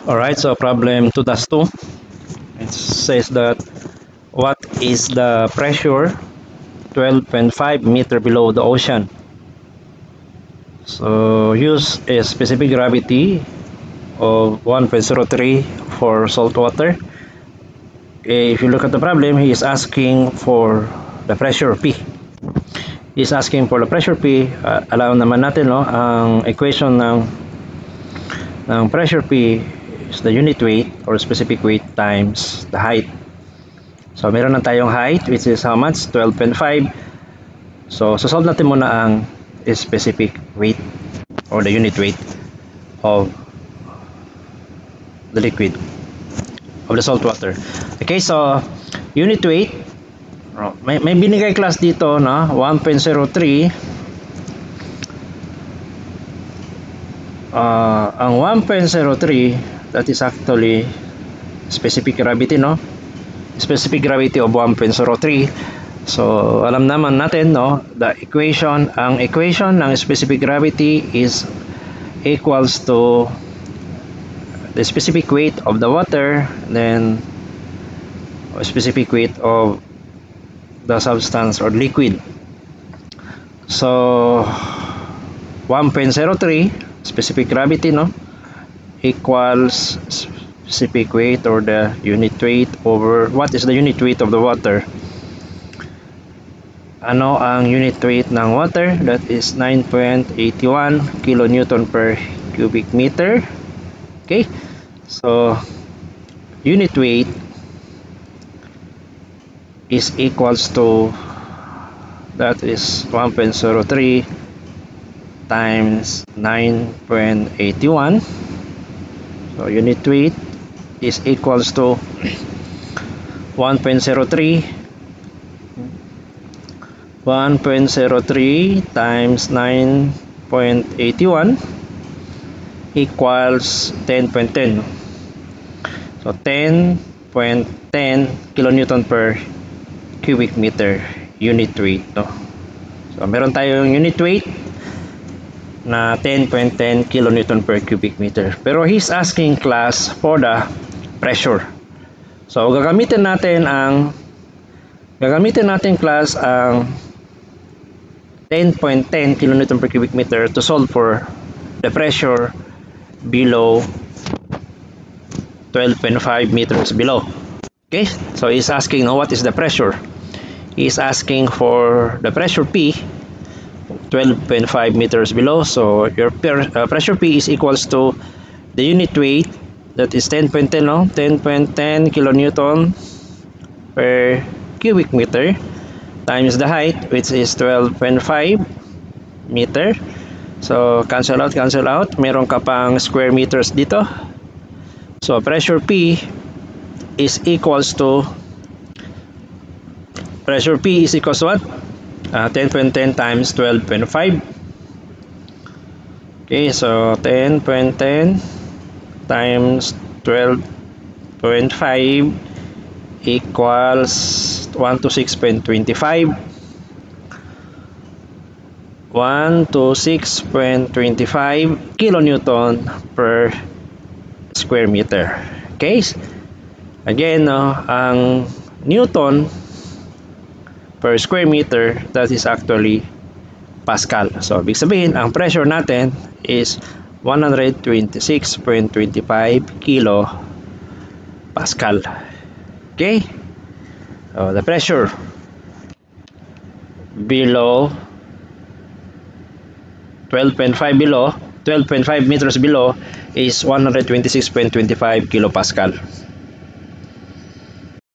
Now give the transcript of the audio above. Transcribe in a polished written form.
Alright, so problem 2-2. It says that what is the pressure 12.5 meter below the ocean? So use a specific gravity of 1.03 for salt water. If you look at the problem, he is asking for the pressure P. He is asking for the pressure P. Alam naman natin, no, ang equation ng pressure P is the unit weight or specific weight times the height. So meron na tayong height, which is how much? 12.5. So solve natin muna ang specific weight or the unit weight of the liquid, of the salt water. Okay, so unit weight, may binigay class dito na 1.03. Ang 1.03, that is actually specific gravity, no? Specific gravity of 1.03. So alam naman natin, no, the equation, ang equation ng specific gravity is equals to the specific weight of the water, then specific weight of the substance or liquid. So 1.03 specific gravity, no, equals specific weight or the unit weight over what is the unit weight of the water. Ano ang unit weight ng water? That is 9.81 kilonewton per cubic meter. Okay, so unit weight is equals to, that is 1.03 times 9.81. So unit weight is equals to 1.03 times 9.81 equals 10.10. So 10.10 kilonewton per cubic meter unit weight, no? So meron tayong unit weight na 10.10 kilonewton per cubic meter. Pero he's asking class for the pressure. So gagamitin natin class ang 10.10 kilonewton per cubic meter to solve for the pressure below 12.5 meters below. Okay, so he's asking, oh, what is the pressure? He's asking for the pressure P 12.5 meters below. So your pressure P is equals to the unit weight, that is 10.10, no? 10.10 kilonewton per cubic meter times the height, which is 12.5 meter. So cancel out. Meron ka pang square meters dito. So pressure P is equals to what? 10.10 times 12.5. Okay, so 10.10 times 12.5 equals 126.25. 126.25 kilonewton per square meter. Okay, again, no, ang newton per square meter, that is actually Pascal. So ibig sabihin ang pressure natin is 126.25 kilo Pascal. Okay, so the pressure below 12.5 meters below is 126.25 kilopascal.